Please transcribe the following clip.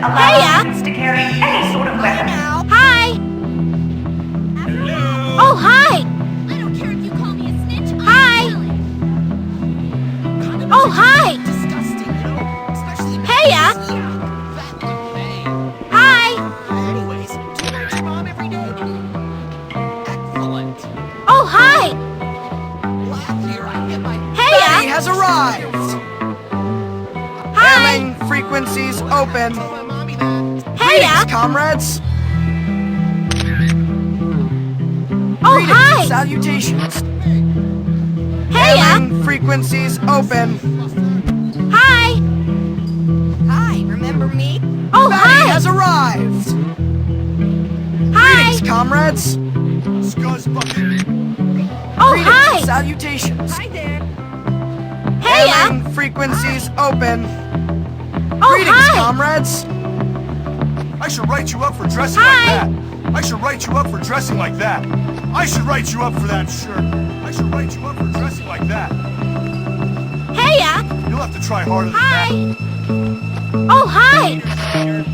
allow Heya! students to carry any sort of weapon. Hi! Oh, hi! I don't care if you call me a snitch. Hi! Oh, hi! Heya! Hi! Anyways, do you know your mom every day? Excellent. Oh, hi! Last year I hit my Heya! He has arrived! Hi! Hailing frequencies open. told my mommy that. Heya! Comrades, Oh, hi! salutations. Heya! Hailing frequencies open. Hi! Hi, remember me? Oh, He hi! has arrived. Hi! Comrades, Oh, hi! salutations. Hi there. Heya! Hailing frequencies open. Oh, hi! Comrades. I should write you up for dressing Hi. like that. I should write you up for dressing like that. I should write you up for that shirt. I should write you up for dressing like that. Heya! You'll have to try harder than Hi! that. Oh, hi!